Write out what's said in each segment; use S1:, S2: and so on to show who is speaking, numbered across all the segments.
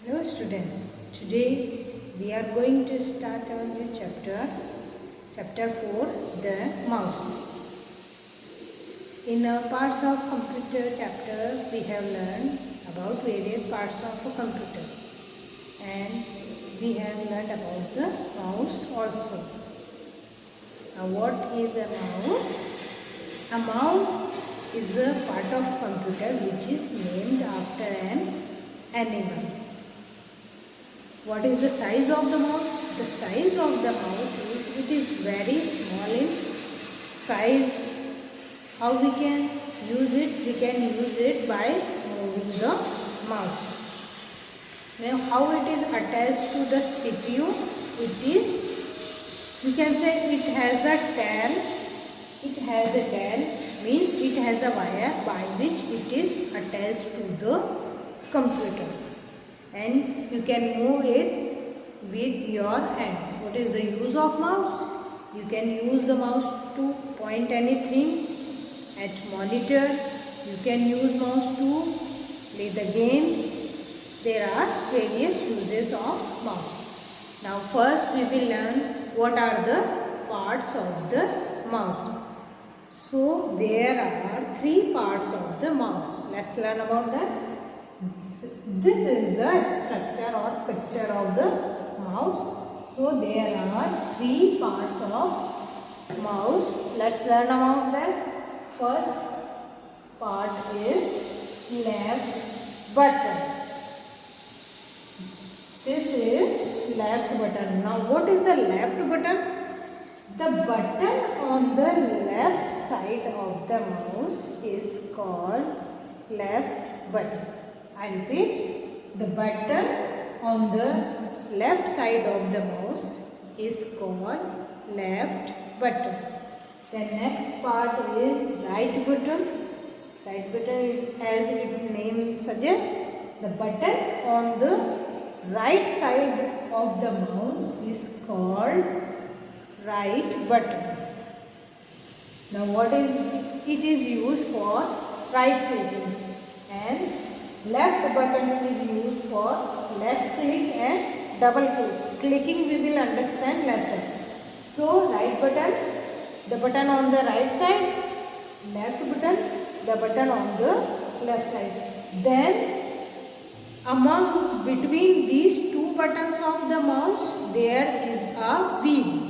S1: Hello students, today we are going to start our new chapter, chapter 4, the mouse. In parts of computer chapter we have learned about various parts of a computer and we have learned about the mouse also. Now what is a mouse? A mouse is a part of computer which is named after an animal. What is the size of the mouse? The size of the mouse is, it is very small in size. How we can use it? We can use it by moving the mouse. Now how it is attached to the CPU? It is, you can say it has a tail. It has a tail means it has a wire by which it is attached to the computer. And you can move it with your hands. What is the use of mouse? You can use the mouse to point anything at monitor. You can use mouse to play the games. There are various uses of mouse. Now first we will learn what are the parts of the mouse. So there are 3 parts of the mouse. Let's learn about that. This is the structure or picture of the mouse. So there are 3 parts of mouse. Let's learn about that. First part is left button. This is left button. Now what is the left button? The button on the left side of the mouse is called left button. I repeat, the button on the left side of the mouse is called left button. The next part is right button. Right button, as its name suggests, the button on the right side of the mouse is called right button. Now what is it is used for right clicking, and left button is used for left click and double click. Clicking we will understand later. So right button, the button on the right side, left button, the button on the left side. Then between these 2 buttons of the mouse there is a wheel.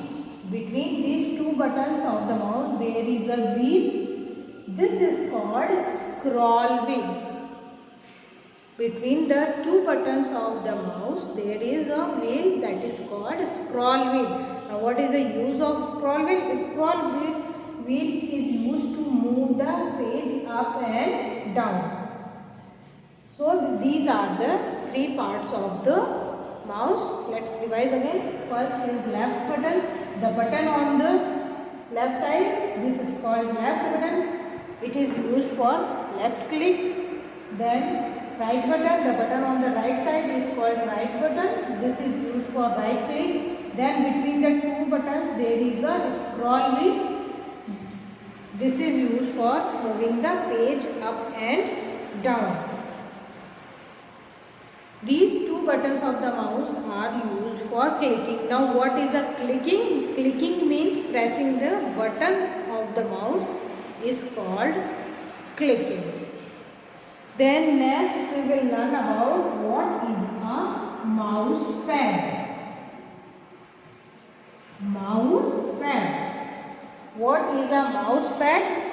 S1: Between these 2 buttons of the mouse there is a wheel. This is called scroll wheel. Between the 2 buttons of the mouse there is a wheel that is called scroll wheel. Now what is the use of scroll wheel? Scroll wheel is used to move the page up and down. So these are the 3 parts of the mouse. Let's revise again. First is left button. The button on the left side, this is called left button. It is used for left click. Then right button, the button on the right side is called right button. This is used for right click. Then between the 2 buttons there is a scroll wheel. This is used for moving the page up and down. These 2 buttons of the mouse are used for clicking. Now what is the clicking? Clicking means pressing the button of the mouse is called clicking. Then next we will learn about what is a mouse pad. Mouse pad. What is a mouse pad?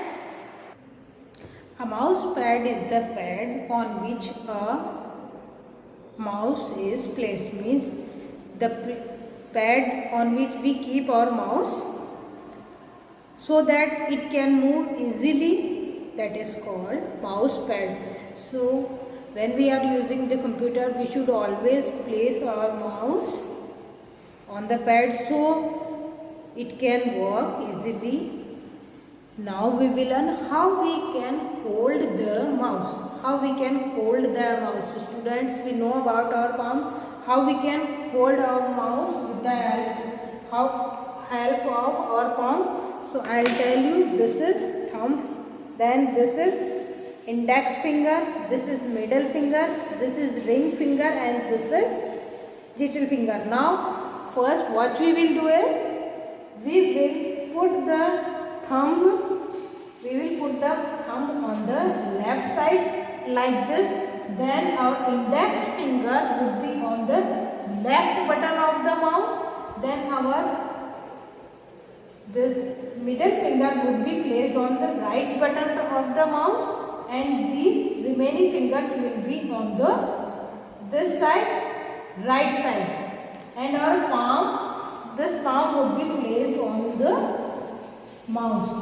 S1: A mouse pad is the pad on which a mouse is placed. Means the pad on which we keep our mouse so that it can move easily, that is called mouse pad. So when we are using the computer we should always place our mouse on the pad so it can work easily. Now we will learn how we can hold the mouse. How we can hold the mouse. So students, we know about our palm. How we can hold our mouse with the help of our palm. So I will tell you, this is thumb, then this is index finger, this is middle finger, this is ring finger, and this is little finger. Now first what we will do is we will put the thumb on the left side like this. Then our index finger would be on the left button of the mouse. Then this middle finger would be placed on the right button of the mouse, and these remaining fingers will be on this side, right side, and our this palm would be placed on the mouse.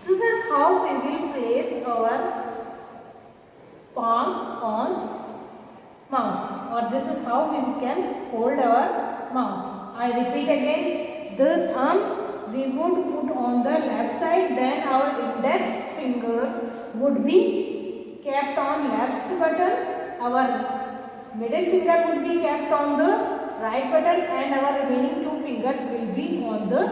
S1: This is how we will place our palm on mouse, or this is how we can hold our mouse. I repeat again, the thumb we would put on the left side, then our index finger would be kept on left button, our middle finger would be kept on the right button, and our remaining two fingers will be on the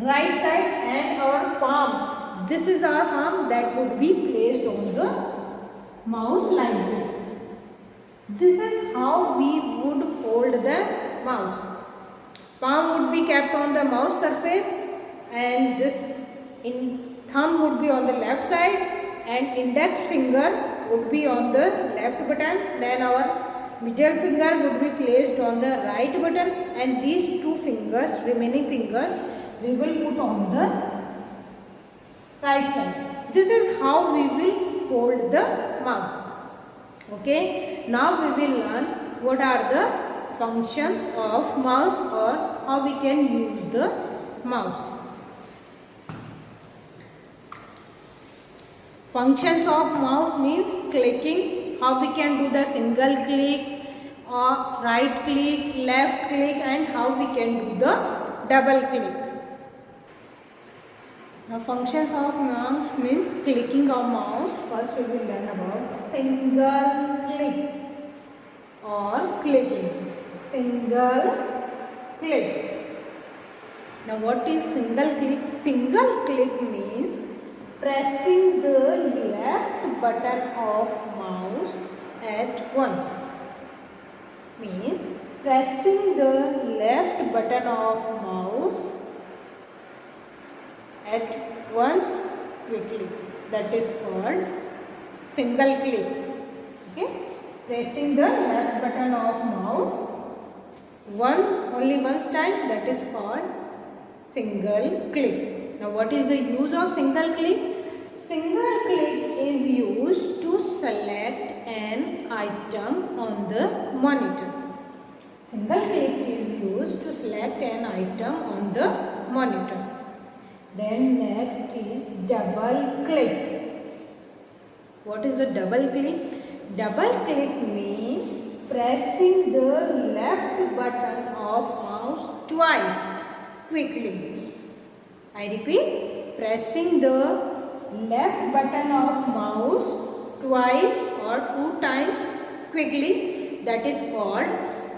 S1: right side, and our palm, this is our palm, that would be placed on the mouse like this. This is how we would hold the mouse. Palm would be kept on the mouse surface, and this thumb would be on the left side, and index finger would be on the left button. Then our middle finger would be placed on the right button, and these two fingers, remaining fingers, we will put on the right side. This is how we will hold the mouse. Okay, now we will learn what are the functions of mouse, or how we can use the mouse. Functions of mouse means clicking, how we can do the single click, or right click, left click, and how we can do the double click. Now functions of mouse means clicking of mouse. First we will learn about single click or clicking. Single click. Now what is single click? Single click means pressing the left button of mouse at once. Means pressing the left button of mouse at once quickly. That is called single click. Okay? Pressing the left button of mouse only once time, that is called single click. Now what is the use of single click? Single click is used to select an item on the monitor. Single click is used to select an item on the monitor. Then next is double click. What is the double click? Double click means pressing the left button of mouse twice quickly. I repeat, pressing the left button of mouse twice or two times quickly, that is called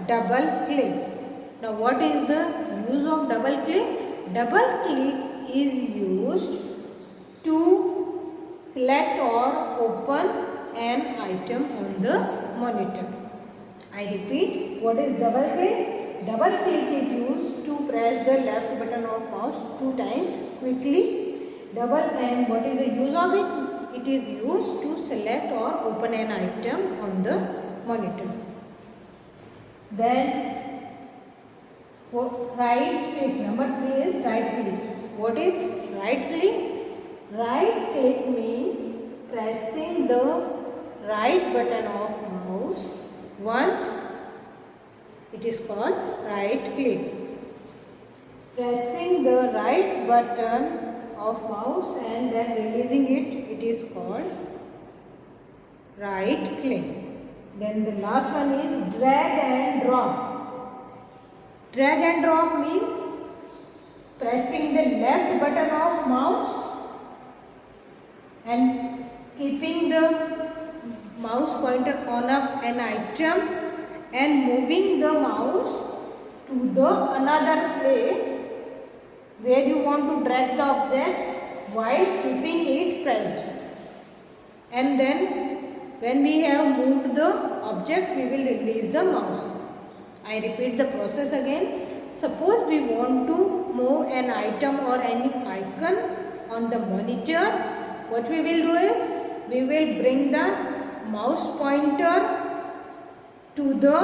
S1: double click. Now what is the use of double click? Double click is used to select or open an item on the monitor. I repeat, what is double click? Double click is used to press the left button of mouse two times quickly. Double, and what is the use of it? It is used to select or open an item on the monitor. Then right click. Number 3 is right click. What is right click? Right click means pressing the right button of mouse once. It is called right click. Pressing the right button of mouse and then releasing it, it is called right click. Then the last one is drag and drop. Drag and drop means pressing the left button of mouse and keeping the mouse pointer on an item and moving the mouse to the another place where you want to drag the object while keeping it pressed. and then when we have moved the object, we will release the mouse. I repeat the process again. Suppose we want to move an item or any icon on the monitor. What we will do is, we will bring the mouse pointer to the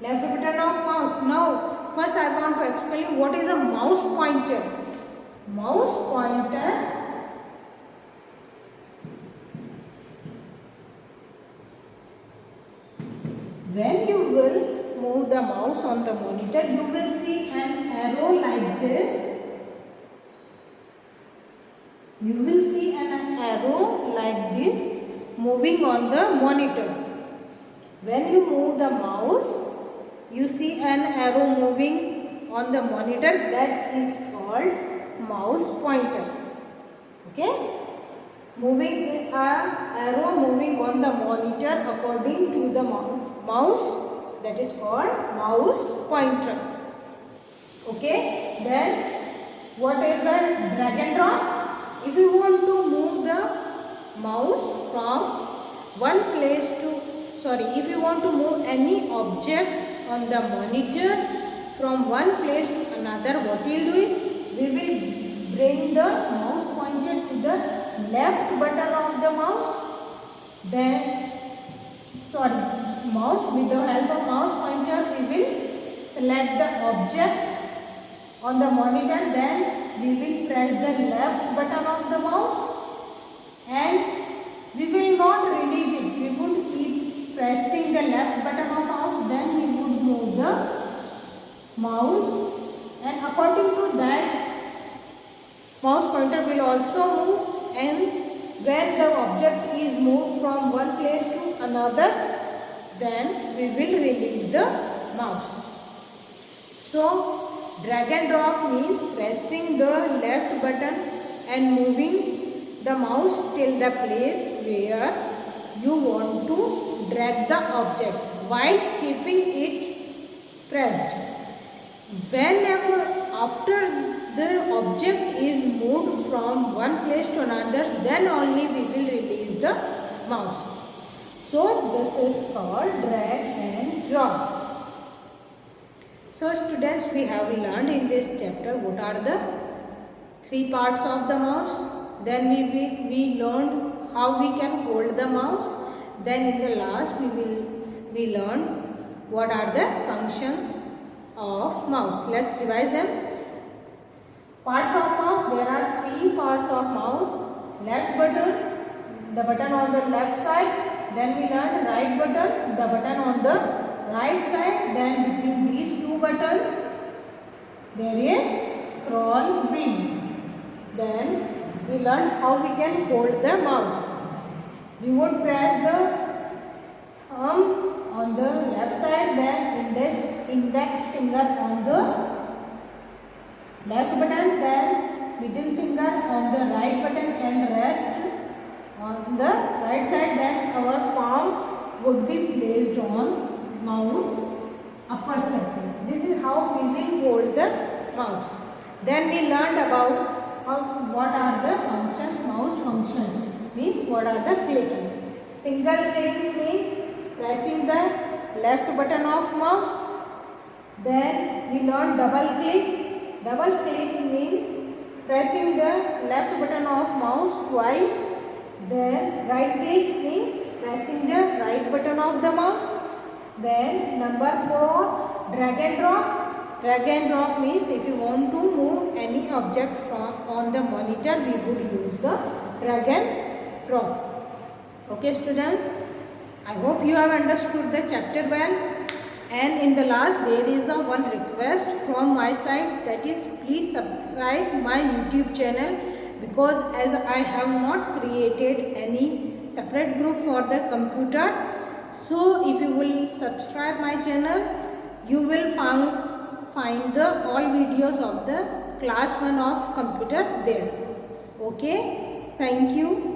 S1: left button of mouse. Now, first I want to explain what is a mouse pointer. Mouse pointer when you will move the mouse on the monitor, you will see an arrow like this. You will see an arrow like this moving on the monitor. When you move the mouse, you see an arrow moving on the monitor. That is called mouse pointer. Okay? Moving arrow moving on the monitor according to the mouse, that is called mouse pointer. Okay? Then what is the drag and drop? If you want to move the mouse from one place to, if you want to move any object on the monitor from one place to another, what we will do is, we will bring the mouse pointer to the left button of the mouse. Then, with the help of mouse pointer, we will select the object on the monitor. Then we will press the left button of the mouse and we will not release it. We would keep pressing the left button of mouse. Then we would move the mouse, and according to that, mouse pointer will also move, and when the object is moved from one place to another, then we will release the mouse. So, drag and drop means pressing the left button and moving the mouse till the place where you want to drag the object while keeping it pressed. Whenever after the object is moved from one place to another, then only we will release the mouse. So this is called drag and drop. So students, we have learned in this chapter what are the three parts of the mouse. Then we learned how we can hold the mouse. Then in the last we learned what are the functions of mouse. Let's revise them. Parts of mouse, there are three parts of mouse. Left button, the button on the left side. Then we learned right button, the button on the right side. Then between these two buttons there is scroll wheel. Then we learned how we can hold the mouse. We would press the thumb on the left side, then index finger on the left button, then middle finger on the right button and rest on the right side. Then our palm would be placed on mouse upper surface. This is how we will hold the mouse. Then we learned about what are the functions, mouse functions means what are the clicking. Single click means pressing the left button of mouse. Then we learned double click. Double click means pressing the left button of mouse twice. Then right click means pressing the right button of the mouse. Then number 4, drag and drop. Drag and drop means if you want to move any object on the monitor, we would use the drag and drop. Okay students, I hope you have understood the chapter well. And in the last, there is one request from my side, that is, please subscribe my YouTube channel, because as I have not created any separate group for the computer. So if you will subscribe my channel, you will find the all videos of the class 1 of computer there. Okay, thank you.